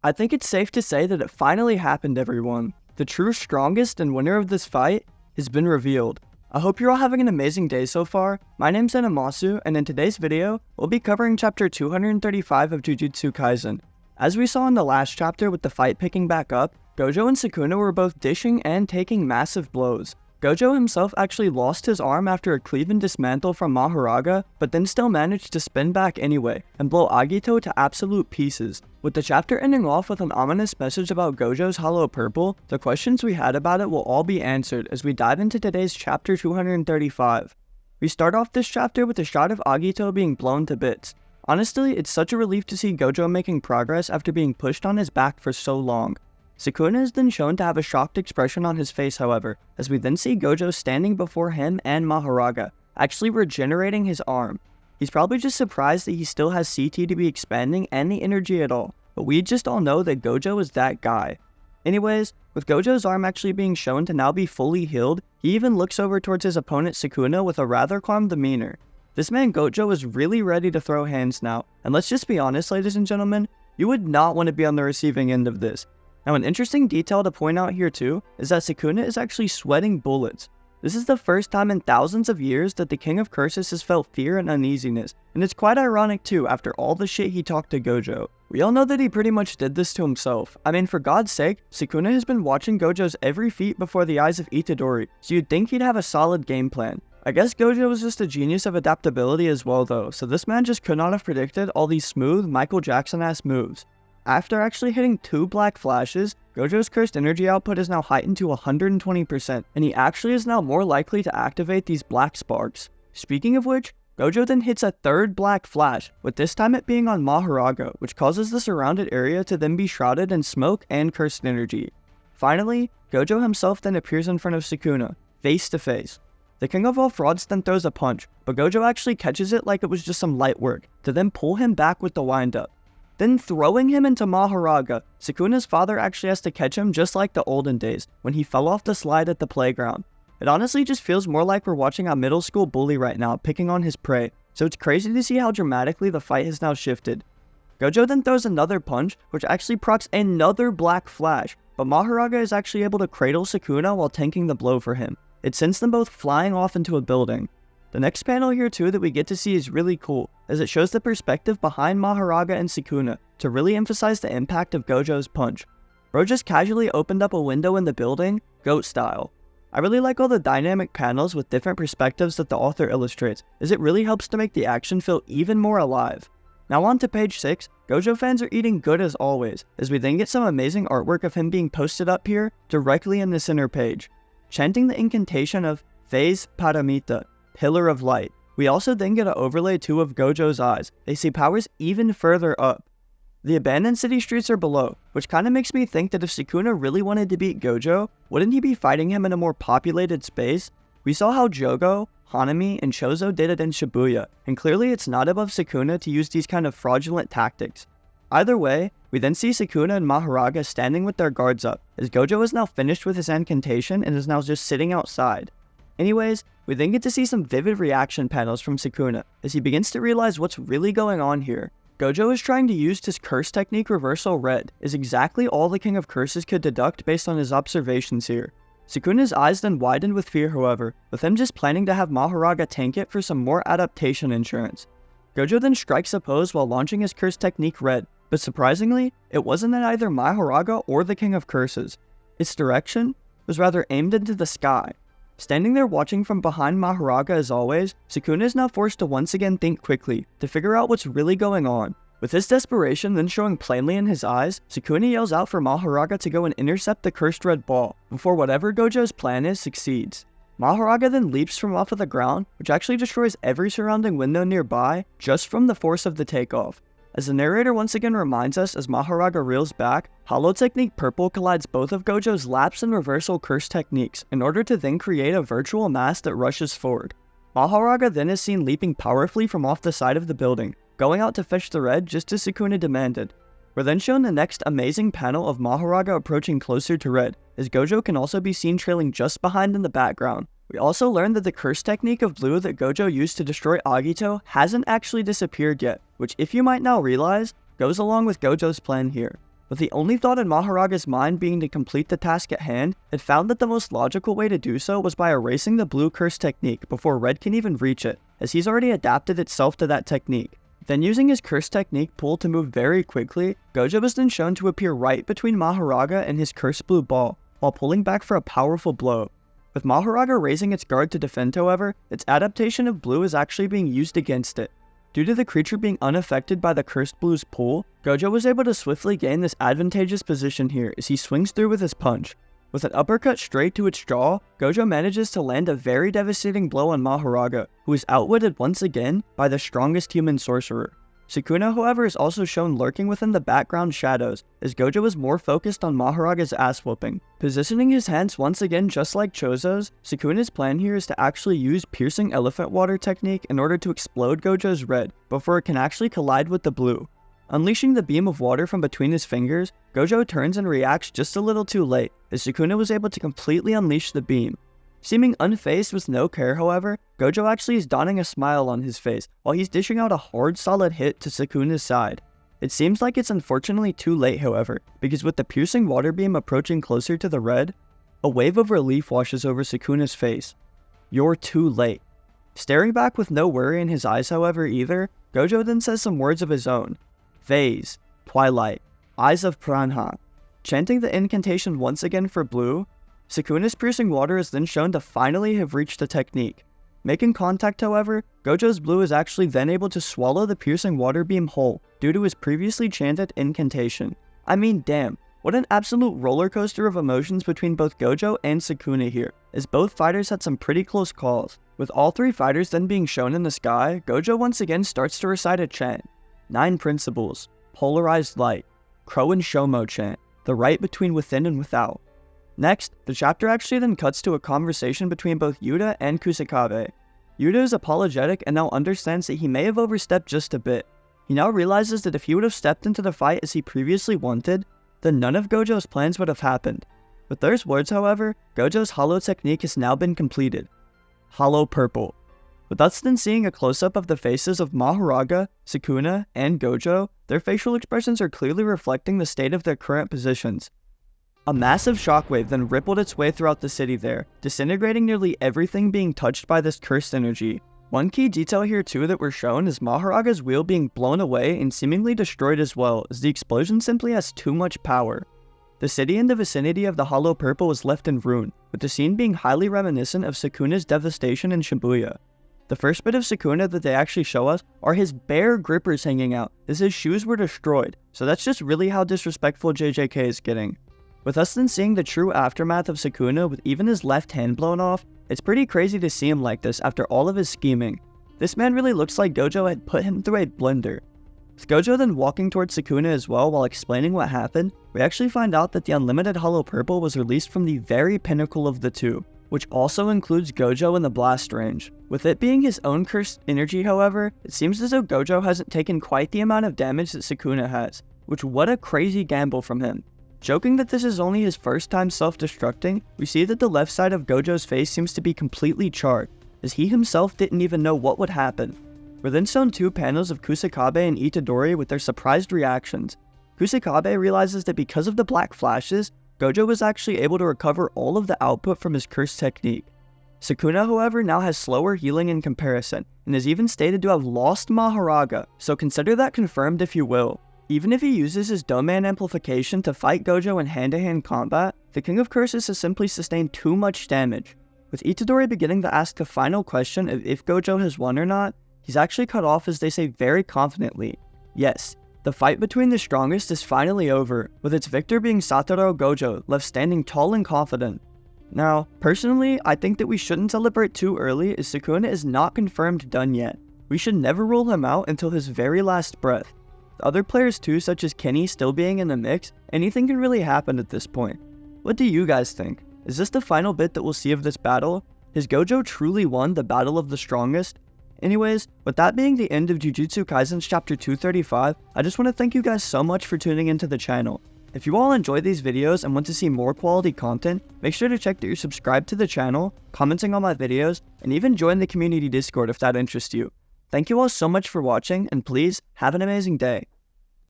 I think it's safe to say that it finally happened, everyone. The true strongest and winner of this fight has been revealed. I hope you're all having an amazing day so far. My name's Anamasu, and in today's video, we'll be covering chapter 235 of Jujutsu Kaisen. As we saw in the last chapter with the fight picking back up, Gojo and Sukuna were both dishing and taking massive blows. Gojo himself actually lost his arm after a cleave and dismantle from Mahoraga, but then still managed to spin back anyway, and blow Agito to absolute pieces. With the chapter ending off with an ominous message about Gojo's hollow purple, the questions we had about it will all be answered as we dive into today's chapter 235. We start off this chapter with a shot of Agito being blown to bits. Honestly, it's such a relief to see Gojo making progress after being pushed on his back for so long. Sukuna is then shown to have a shocked expression on his face, however, as we then see Gojo standing before him and Mahoraga, actually regenerating his arm. He's probably just surprised that he still has CT to be expanding any energy at all, but we just all know that Gojo is that guy. Anyways, with Gojo's arm actually being shown to now be fully healed, he even looks over towards his opponent Sukuna with a rather calm demeanor. This man Gojo is really ready to throw hands now, and let's just be honest, ladies and gentlemen, you would not want to be on the receiving end of this. Now, an interesting detail to point out here too is that Sukuna is actually sweating bullets. This is the first time in thousands of years that the King of Curses has felt fear and uneasiness, and it's quite ironic too after all the shit he talked to Gojo. We all know that he pretty much did this to himself. I mean, for God's sake, Sukuna has been watching Gojo's every feat before the eyes of Itadori, so you'd think he'd have a solid game plan. I guess Gojo was just a genius of adaptability as well though, so this man just could not have predicted all these smooth Michael Jackson-ass moves. After actually hitting 2 black flashes, Gojo's cursed energy output is now heightened to 120%, and he actually is now more likely to activate these black sparks. Speaking of which, Gojo then hits a 3rd black flash, with this time it being on Mahoraga, which causes the surrounded area to then be shrouded in smoke and cursed energy. Finally, Gojo himself then appears in front of Sukuna, face to face. The king of all frauds then throws a punch, but Gojo actually catches it like it was just some light work, to then pull him back with the windup. Then throwing him into Mahoraga, Sukuna's father actually has to catch him just like the olden days, when he fell off the slide at the playground. It honestly just feels more like we're watching a middle school bully right now picking on his prey, so it's crazy to see how dramatically the fight has now shifted. Gojo then throws another punch, which actually procs another black flash, but Mahoraga is actually able to cradle Sukuna while tanking the blow for him. It sends them both flying off into a building. The next panel here too that we get to see is really cool, as it shows the perspective behind Mahoraga and Sukuna to really emphasize the impact of Gojo's punch. Bro just casually opened up a window in the building, goat style. I really like all the dynamic panels with different perspectives that the author illustrates, as it really helps to make the action feel even more alive. Now on to page 6, Gojo fans are eating good as always, as we then get some amazing artwork of him being posted up here, directly in the center page. Chanting the incantation of Phase Paramita, Pillar of Light. We also then get an overlay too of Gojo's eyes. They see powers even further up. The abandoned city streets are below, which kinda makes me think that if Sukuna really wanted to beat Gojo, wouldn't he be fighting him in a more populated space? We saw how Jogo, Hanami, and Chozo did it in Shibuya, and clearly it's not above Sukuna to use these kind of fraudulent tactics. Either way, we then see Sukuna and Mahoraga standing with their guards up, as Gojo is now finished with his incantation and is now just sitting outside. Anyways, we then get to see some vivid reaction panels from Sukuna, as he begins to realize what's really going on here. Gojo is trying to use his curse technique Reversal Red, is exactly all the King of Curses could deduct based on his observations here. Sukuna's eyes then widened with fear however, with him just planning to have Mahoraga tank it for some more adaptation insurance. Gojo then strikes a pose while launching his curse technique Red, but surprisingly, it wasn't at either Mahoraga or the King of Curses. Its direction was rather aimed into the sky. Standing there watching from behind Mahoraga as always, Sukuna is now forced to once again think quickly, to figure out what's really going on. With his desperation then showing plainly in his eyes, Sukuna yells out for Mahoraga to go and intercept the cursed red ball, before whatever Gojo's plan is succeeds. Mahoraga then leaps from off of the ground, which actually destroys every surrounding window nearby, just from the force of the takeoff. As the narrator once again reminds us as Mahoraga reels back, Hollow Technique Purple collides both of Gojo's lapse and reversal curse techniques in order to then create a virtual mass that rushes forward. Mahoraga then is seen leaping powerfully from off the side of the building, going out to fetch the red just as Sukuna demanded. We're then shown the next amazing panel of Mahoraga approaching closer to red, as Gojo can also be seen trailing just behind in the background. We also learned that the curse technique of blue that Gojo used to destroy Agito hasn't actually disappeared yet, which if you might now realize, goes along with Gojo's plan here. With the only thought in Mahoraga's mind being to complete the task at hand, it found that the most logical way to do so was by erasing the blue curse technique before red can even reach it, as he's already adapted itself to that technique. Then using his curse technique pull to move very quickly, Gojo was then shown to appear right between Mahoraga and his cursed blue ball, while pulling back for a powerful blow. With Mahoraga raising its guard to defend however, its adaptation of blue is actually being used against it. Due to the creature being unaffected by the cursed blue's pull, Gojo was able to swiftly gain this advantageous position here as he swings through with his punch. With an uppercut straight to its jaw, Gojo manages to land a very devastating blow on Mahoraga, who is outwitted once again by the strongest human sorcerer. Sukuna, however, is also shown lurking within the background shadows, as Gojo is more focused on Mahoraga's ass whooping. Positioning his hands once again just like Chozo's, Sukuna's plan here is to actually use Piercing Elephant Water technique in order to explode Gojo's red, before it can actually collide with the blue. Unleashing the beam of water from between his fingers, Gojo turns and reacts just a little too late, as Sukuna was able to completely unleash the beam. Seeming unfazed with no care however, Gojo actually is donning a smile on his face while he's dishing out a hard solid hit to Sukuna's side. It seems like it's unfortunately too late however, because with the piercing water beam approaching closer to the red, a wave of relief washes over Sukuna's face. You're too late. Staring back with no worry in his eyes however either, Gojo then says some words of his own. Vase, Twilight, Eyes of Piranha. Chanting the incantation once again for blue, Sukuna's piercing water is then shown to finally have reached the technique. Making contact however, Gojo's blue is actually then able to swallow the piercing water beam whole due to his previously chanted incantation. I mean damn, what an absolute roller coaster of emotions between both Gojo and Sukuna here, as both fighters had some pretty close calls. With all three fighters then being shown in the sky, Gojo once again starts to recite a chant. 9 principles, polarized light, Crow and Shomo chant, the right between within and without. Next, the chapter actually then cuts to a conversation between both Yuta and Kusakabe. Yuta is apologetic and now understands that he may have overstepped just a bit. He now realizes that if he would have stepped into the fight as he previously wanted, then none of Gojo's plans would have happened. With those words however, Gojo's hollow technique has now been completed. Hollow Purple. With us then seeing a close-up of the faces of Mahoraga, Sukuna, and Gojo, their facial expressions are clearly reflecting the state of their current positions. A massive shockwave then rippled its way throughout the city there, disintegrating nearly everything being touched by this cursed energy. One key detail here too that we're shown is Mahoraga's wheel being blown away and seemingly destroyed as well, as the explosion simply has too much power. The city in the vicinity of the Hollow Purple was left in ruin, with the scene being highly reminiscent of Sukuna's devastation in Shibuya. The first bit of Sukuna that they actually show us are his bare grippers hanging out, as his shoes were destroyed, so that's just really how disrespectful JJK is getting. With us then seeing the true aftermath of Sukuna with even his left hand blown off, it's pretty crazy to see him like this after all of his scheming. This man really looks like Gojo had put him through a blender. With Gojo then walking towards Sukuna as well while explaining what happened, we actually find out that the unlimited Hollow Purple was released from the very pinnacle of the two, which also includes Gojo in the blast range. With it being his own cursed energy however, it seems as though Gojo hasn't taken quite the amount of damage that Sukuna has, which what a crazy gamble from him. Joking that this is only his first time self-destructing, we see that the left side of Gojo's face seems to be completely charred, as he himself didn't even know what would happen. We're then shown 2 panels of Kusakabe and Itadori with their surprised reactions. Kusakabe realizes that because of the black flashes, Gojo was actually able to recover all of the output from his cursed technique. Sukuna however now has slower healing in comparison, and is even stated to have lost Mahoraga, so consider that confirmed if you will. Even if he uses his domain amplification to fight Gojo in hand-to-hand combat, the King of Curses has simply sustained too much damage. With Itadori beginning to ask the final question of if Gojo has won or not, he's actually cut off as they say very confidently, yes, the fight between the strongest is finally over, with its victor being Satoru Gojo left standing tall and confident. Now, personally, I think that we shouldn't celebrate too early as Sukuna is not confirmed done yet. We should never rule him out until his very last breath. Other players too, such as Kenny still being in the mix, anything can really happen at this point. What do you guys think? Is this the final bit that we'll see of this battle? Has Gojo truly won the battle of the strongest? Anyways, with that being the end of Jujutsu Kaisen's chapter 235, I just want to thank you guys so much for tuning into the channel. If you all enjoy these videos and want to see more quality content, make sure to check that you're subscribed to the channel, commenting on my videos, and even join the community Discord if that interests you. Thank you all so much for watching, and please, have an amazing day.